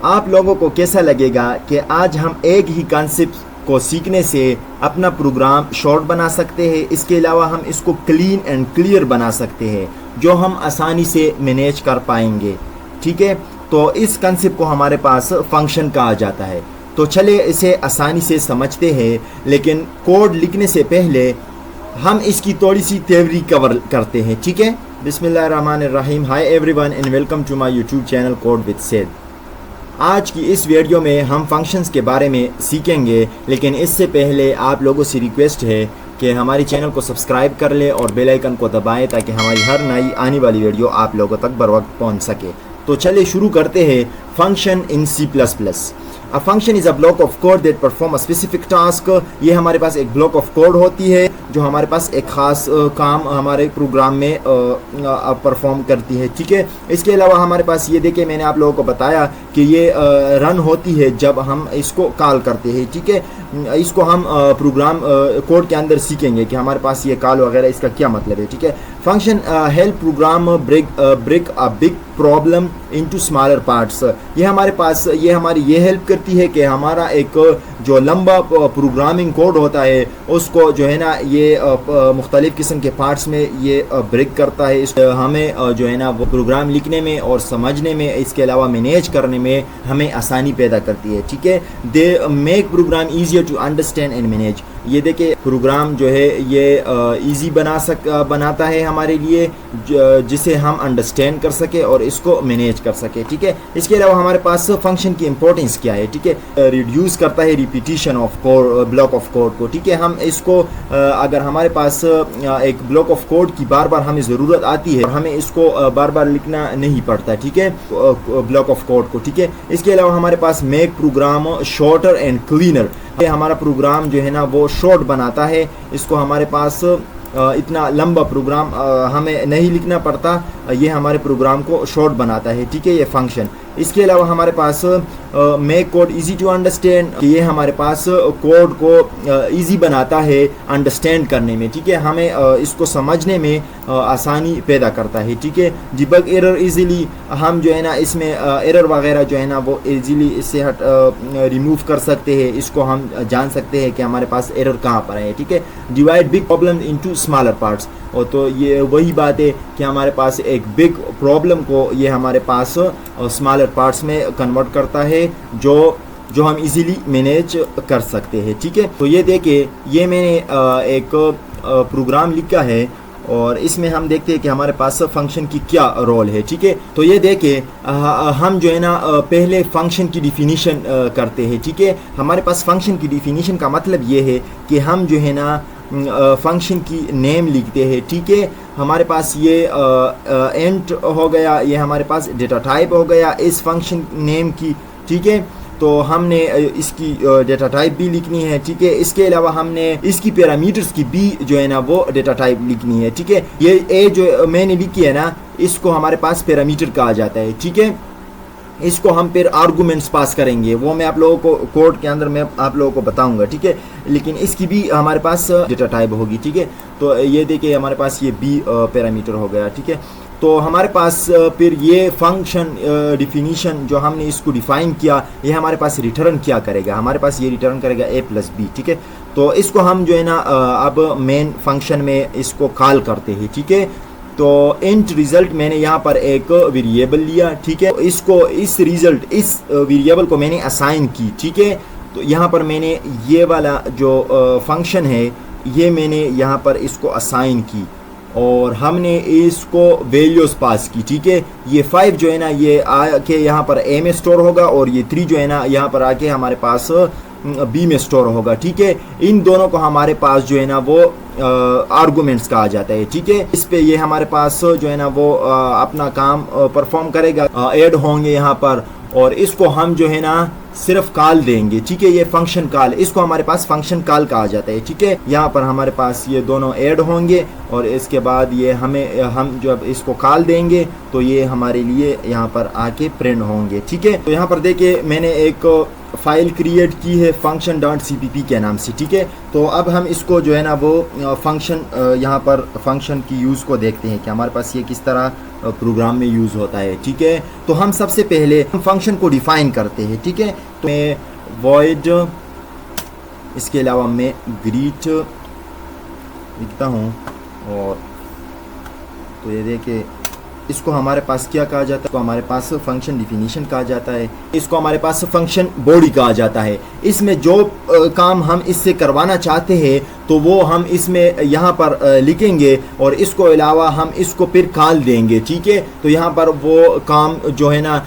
आप लोगों को कैसा लगेगा कि आज हम एक ही कॉन्सेप्ट को सीखने से अपना प्रोग्राम शॉर्ट बना सकते हैं, इसके अलावा हम इसको क्लीन एंड क्लियर बना सकते हैं जो हम आसानी से मैनेज कर पाएंगे। ठीक है, तो इस कंसेप्ट को हमारे पास फंक्शन कहा जाता है। तो चले इसे आसानी से समझते हैं, लेकिन कोड लिखने से पहले हम इसकी थोड़ी सी थ्योरी कवर करते हैं। ठीक है, बिस्मिल्लाहिर्रहमानिर्रहीम। Hi everyone and welcome to my YouTube channel code with Saeed. आज की इस वीडियो में हम फंक्शंस के बारे में सीखेंगे, लेकिन इससे पहले आप लोगों से रिक्वेस्ट है कि हमारे चैनल को सब्सक्राइब कर ले और बेल आइकन को दबाएं ताकि हमारी हर नई आने वाली वीडियो आप लोगों तक बर वक्त पहुँच सके। तो चलिए शुरू करते हैं। Function in C++। A function is a block of code that perform a specific task। ये हमारे पास एक ब्लॉक ऑफ कोड होती है जो हमारे पास एक ख़ास काम हमारे प्रोग्राम में परफॉर्म करती है। ठीक है, इसके अलावा हमारे पास ये देखिए, मैंने आप लोगों को बताया कि ये रन होती है जब हम इसको कॉल करते हैं। ठीक है, इसको हम प्रोग्राम कोड के अंदर सीखेंगे कि हमारे पास ये कॉल वगैरह इसका क्या मतलब है। ठीक है, function help program break a big problem into smaller parts. ये हमारे पास ये हमारी ये हेल्प करती है कि हमारा एक जो लंबा प्रोग्रामिंग कोड होता है उसको जो है ना ये मुख्तलिफ़ किस्म के पार्ट्स में ये ब्रेक करता है। हमें जो है ना वो प्रोग्राम लिखने में और समझने में, इसके अलावा मैनेज करने में हमें आसानी पैदा करती है। ठीक है, they make program easier to understand and manage. ये देखिए, प्रोग्राम जो है ये इजी बनाता है हमारे लिए, जिसे हम अंडरस्टैंड कर सके और इसको मैनेज कर सके। ठीक है, इसके अलावा हमारे पास फंक्शन की इंपॉर्टेंस क्या है। ठीक है, रिड्यूस करता है repetition of code, block of code को। ठीक है, हम इसको अगर हमारे पास एक ब्लॉक ऑफ कोड की बार बार हमें ज़रूरत आती है, हमें इसको बार बार लिखना नहीं पड़ता। ठीक है, ब्लॉक ऑफ कोड को। ठीक है, इसके अलावा हमारे पास make program shorter and cleaner. ये हमारा प्रोग्राम जो है ना वो शॉर्ट बनाता है। इसको हमारे पास इतना लंबा प्रोग्राम हमें नहीं लिखना पड़ता, ये हमारे प्रोग्राम को शॉर्ट बनाता है। ठीक है, ये फंक्शन। इसके अलावा हमारे पास make code easy to understand, ये हमारे पास कोड को इजी बनाता है अंडरस्टैंड करने में। ठीक है, हमें इसको समझने में आसानी पैदा करता है। ठीक है, डिबग एरर इजीली, हम जो है ना इसमें एरर वगैरह जो है ना वो इजीली इससे रिमूव कर सकते हैं। इसको हम जान सकते हैं कि हमारे पास एरर कहाँ पर है। ठीक है, divide big problem into smaller parts. और तो ये वही बात है कि हमारे पास एक बिग प्रॉब्लम को ये हमारे पास स्मॉलर पार्ट्स में कन्वर्ट करता है जो हम इजीली मैनेज कर सकते हैं। ठीक है, तो ये देखिए, ये मैंने एक प्रोग्राम लिखा है और इसमें हम देखते हैं कि हमारे पास फंक्शन की क्या रोल है। ठीक है, तो ये देखिए, हम जो है ना पहले फंक्शन की डिफिनीशन करते हैं। ठीक है, हमारे पास फंक्शन की डिफिनीशन का मतलब ये है कि हम जो है ना फंक्शन की नेम लिखते हैं। ठीक है, हमारे पास ये एंट हो गया, ये हमारे पास डेटा टाइप हो गया इस फंक्शन नेम की। ठीक है, तो हमने इसकी डेटा टाइप भी लिखनी है। ठीक है, इसके अलावा हमने इसकी पैरामीटर्स की भी जो है ना वो डेटा टाइप लिखनी है। ठीक है, ये ए जो मैंने लिखी है ना, इसको हमारे पास पैरामीटर कहा जाता है। ठीक है, इसको हम फिर आर्गूमेंट्स पास करेंगे, वो मैं आप लोगों को कोड के अंदर मैं आप लोगों को बताऊंगा। ठीक है, लेकिन इसकी भी हमारे पास डेटा टाइप होगी। ठीक है, तो ये देखिए हमारे पास ये बी पैरामीटर हो गया। ठीक है, तो हमारे पास फिर ये फंक्शन डिफिनीशन जो हमने इसको डिफाइन किया, ये हमारे पास रिटर्न क्या करेगा, हमारे पास ये रिटर्न करेगा a+b। ठीक है, तो इसको हम जो है ना अब मेन फंक्शन में इसको कॉल करते हैं। ठीक है, तो इंट रिजल्ट मैंने यहाँ पर एक वेरिएबल लिया। ठीक है, इसको इस रिजल्ट इस वेरिएबल को मैंने असाइन की। ठीक है, तो यहाँ पर मैंने ये वाला जो फंक्शन है ये मैंने यहाँ पर इसको असाइन की और हमने इसको वैल्यूज पास की। ठीक है, ये 5 जो है ना ये आके यहाँ पर a में स्टोर होगा और ये 3 जो है ना यहाँ पर आके हमारे पास बी में स्टोर होगा। ठीक है, इन दोनों को हमारे पास जो है ना वो आर्गुमेंट्स कहा जाता है। ठीक है, इस पे ये हमारे पास जो है ना वो अपना काम परफॉर्म करेगा, ऐड होंगे यहाँ पर और इसको हम जो है ना सिर्फ कॉल देंगे। ठीक है, ये फंक्शन कॉल, इसको हमारे पास फंक्शन कॉल कहा जाता है। ठीक है, यहाँ पर हमारे पास ये दोनों ऐड होंगे और इसके बाद ये हम जब इसको कॉल देंगे तो ये हमारे लिए यहाँ पर आके प्रिंट होंगे। ठीक है, तो यहाँ पर देखिए मैंने एक फाइल क्रिएट की है function.cpp के नाम से। ठीक है, तो अब हम इसको जो है ना वो फंक्शन यहाँ पर फंक्शन की यूज़ को देखते हैं कि हमारे पास ये किस तरह प्रोग्राम में यूज़ होता है। ठीक है, तो हम सबसे पहले हम फंक्शन को डिफ़ाइन करते हैं। ठीक है, तो मैं वॉइड, इसके अलावा मैं ग्रीट लिखता हूँ, और तो ये देखिए इसको हमारे पास क्या कहा जाता है, तो हमारे पास फंक्शन डिफिनीशन कहा जाता है, इसको हमारे पास फंक्शन बॉडी कहा जाता है। इसमें जो काम हम इससे करवाना चाहते हैं तो वो हम इसमें यहाँ पर लिखेंगे, और इसको अलावा हम इसको फिर कॉल देंगे। ठीक है, तो यहाँ पर वो काम जो है ना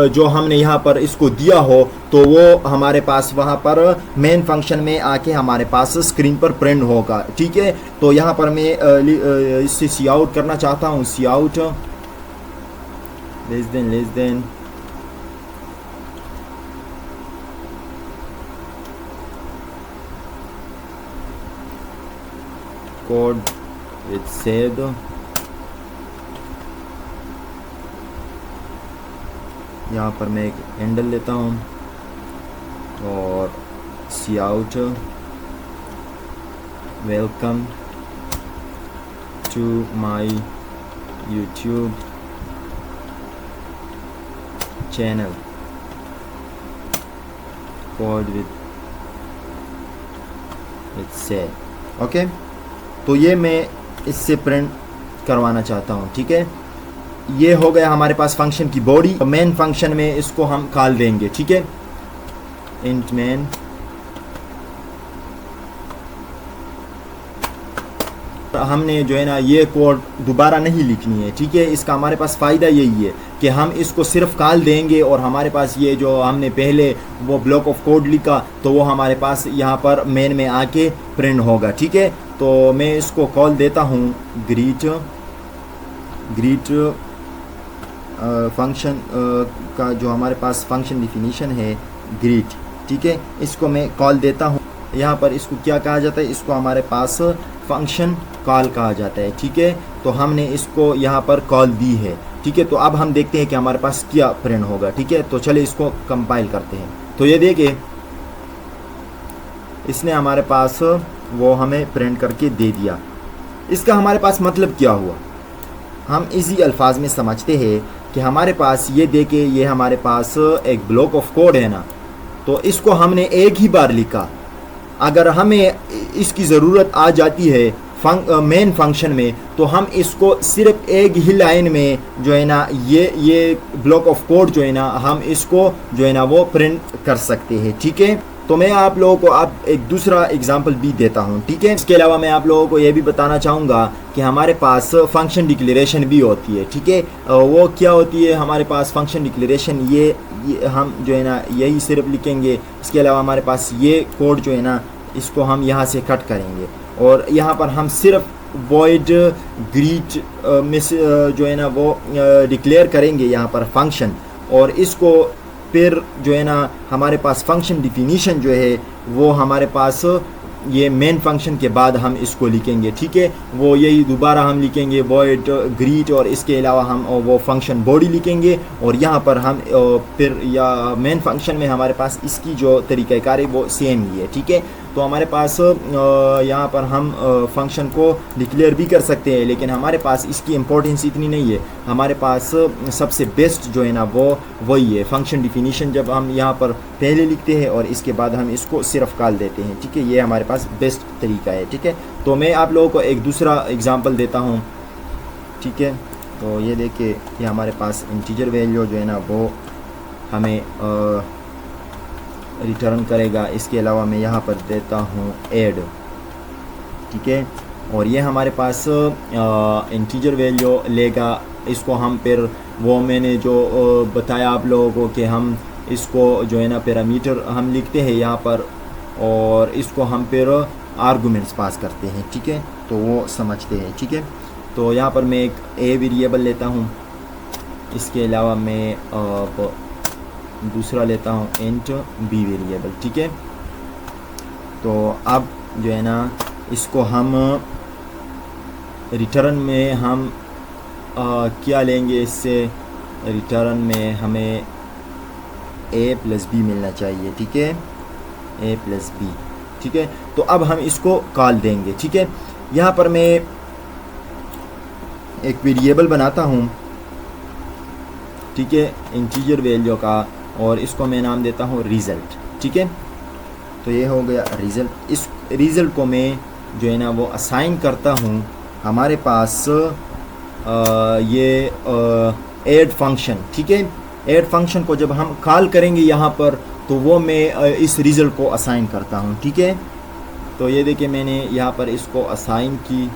जो हमने यहाँ पर इसको दिया हो तो वो हमारे पास वहाँ पर मेन फंक्शन में आके हमारे पास स्क्रीन पर प्रिंट होगा। ठीक है, तो यहाँ पर मैं इससे सी आउट करना चाहता हूँ, cout less than code with saved, यहाँ पर मैं एक हैंडल लेता हूँ और cout welcome to my YouTube channel code with save. Okay, तो ये मैं इससे प्रिंट करवाना चाहता हूँ। ठीक है, ये हो गया हमारे पास फंक्शन की बॉडी। मेन फंक्शन में इसको हम कॉल देंगे। ठीक है, इंट मेन, हमने जो है ना ये कोड दोबारा नहीं लिखनी है। ठीक है, इसका हमारे पास फ़ायदा यही है कि हम इसको सिर्फ कॉल देंगे और हमारे पास ये जो हमने पहले वो ब्लॉक ऑफ कोड लिखा तो वो हमारे पास यहाँ पर मेन में आके प्रिंट होगा। ठीक है, तो मैं इसको कॉल देता हूँ ग्रीट फंक्शन का जो हमारे पास फंक्शन डिफिनीशन है ग्रीट। ठीक है, इसको मैं कॉल देता हूँ। यहाँ पर इसको क्या कहा जाता है, इसको हमारे पास फंक्शन कॉल कहा जाता है। ठीक है, तो हमने इसको यहाँ पर कॉल दी है। ठीक है, तो अब हम देखते हैं कि हमारे पास क्या प्रिंट होगा। ठीक है, तो चलिए इसको कंपाइल करते हैं। तो ये देखिए इसने हमारे पास वो हमें प्रिंट करके दे दिया। इसका हमारे पास मतलब क्या हुआ, हम इसी अल्फाज में समझते हैं कि हमारे पास ये देखे ये हमारे पास एक ब्लॉक ऑफ कोड है ना, तो इसको हमने एक ही बार लिखा। अगर हमें इसकी ज़रूरत आ जाती है मेन फंक्शन में तो हम इसको सिर्फ एक ही लाइन में जो है ना ये ब्लॉक ऑफ कोड जो है ना हम इसको जो है ना वो प्रिंट कर सकते हैं। ठीक है, तो मैं आप लोगों को अब एक दूसरा एग्जांपल भी देता हूं। ठीक है, इसके अलावा मैं आप लोगों को ये भी बताना चाहूँगा कि हमारे पास फंक्शन डिक्लेरेशन भी होती है। ठीक है, वो क्या होती है हमारे पास फंक्शन डिक्लेरेशन, ये हम जो है ना यही सिर्फ लिखेंगे। इसके अलावा हमारे पास ये कोड जो है ना इसको हम यहाँ से कट करेंगे और यहाँ पर हम सिर्फ वॉइड ग्रीट मिस जो है ना वो डिक्लेयर करेंगे यहाँ पर फंक्शन, और इसको फिर जो है ना हमारे पास फंक्शन डिफिनीशन जो है वो हमारे पास ये मेन फंक्शन के बाद हम इसको लिखेंगे। ठीक है, वो यही दोबारा हम लिखेंगे वॉइड ग्रीट, और इसके अलावा हम वो फंक्शन बॉडी लिखेंगे, और यहाँ पर हम फिर या मेन फंक्शन में हमारे पास इसकी जो तरीक़ाकार है वो सेम ही है। ठीक है, तो हमारे पास यहाँ पर हम फंक्शन को डिक्लेयर भी कर सकते हैं, लेकिन हमारे पास इसकी इम्पोर्टेंस इतनी नहीं है। हमारे पास सबसे बेस्ट जो है ना वो वही है फंक्शन डिफिनीशन, जब हम यहाँ पर पहले लिखते हैं और इसके बाद हम इसको सिर्फ कॉल देते हैं। ठीक है, ये हमारे पास बेस्ट तरीका है। ठीक है, तो मैं आप लोगों को एक दूसरा एग्जांपल देता हूँ। ठीक है, तो ये देखिए ये हमारे पास इंटीजर वैल्यू जो है ना वो हमें रिटर्न करेगा। इसके अलावा मैं यहाँ पर देता हूँ ऐड। ठीक है, और ये हमारे पास इंटीजर वैल्यू लेगा। इसको हम फिर वो मैंने जो बताया आप लोगों को कि हम इसको जो है ना पैरामीटर हम लिखते हैं यहाँ पर, और इसको हम फिर आर्गुमेंट्स पास करते हैं। ठीक है, तो वो समझते हैं। ठीक है, तो यहाँ पर मैं एक ए वेरिएबल लेता हूँ। इसके अलावा मैं दूसरा लेता हूँ इंट बी वेरिएबल। ठीक है, तो अब जो है ना इसको हम रिटर्न में हम क्या लेंगे, इससे रिटर्न में हमें a प्लस बी मिलना चाहिए। ठीक है, a प्लस बी। ठीक है, तो अब हम इसको कॉल देंगे। ठीक है, यहाँ पर मैं एक वेरिएबल बनाता हूँ, ठीक है, इंटीजर वैल्यू का, और इसको मैं नाम देता हूँ रिज़ल्ट। ठीक है, तो ये हो गया रिज़ल्ट। इस रिज़ल्ट को मैं जो है ना वो असाइन करता हूँ हमारे पास ये ऐड फंक्शन। ठीक है, ऐड फंक्शन को जब हम कॉल करेंगे यहाँ पर, तो वो मैं इस रिज़ल्ट को असाइन करता हूँ। ठीक है, तो ये देखिए मैंने यहाँ पर इसको असाइन की,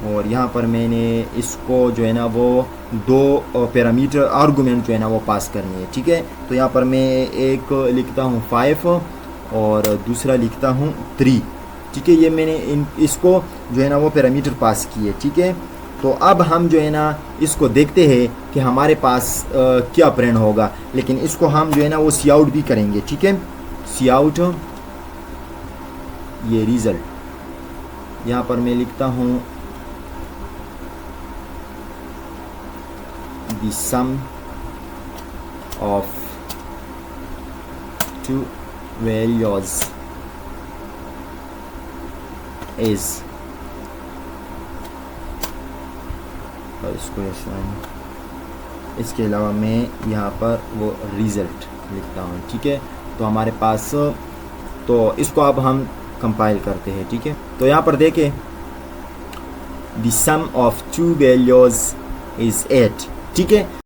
और यहाँ पर मैंने इसको जो है ना वो दो पैरामीटर आर्गुमेंट जो है ना वो पास करनी है। ठीक है, तो यहाँ पर मैं एक लिखता हूँ 5 और दूसरा लिखता हूँ 3। ठीक है, ये मैंने इसको जो है ना वो पैरामीटर पास किए। ठीक है, तो अब हम जो है ना इसको देखते हैं कि हमारे पास क्या प्रिंट होगा, लेकिन इसको हम जो है ना वो सी आउट भी करेंगे। ठीक है, सी आउट, ये रिज़ल्ट यहाँ पर मैं लिखता हूँ the sum of two values is, और इसको इसके अलावा मैं यहाँ पर वो रिज़ल्ट लिखता हूँ। ठीक है, तो हमारे पास, तो इसको अब हम कंपाइल करते हैं। ठीक है, तो यहाँ पर देखें the sum of two values is 8। ठीक है,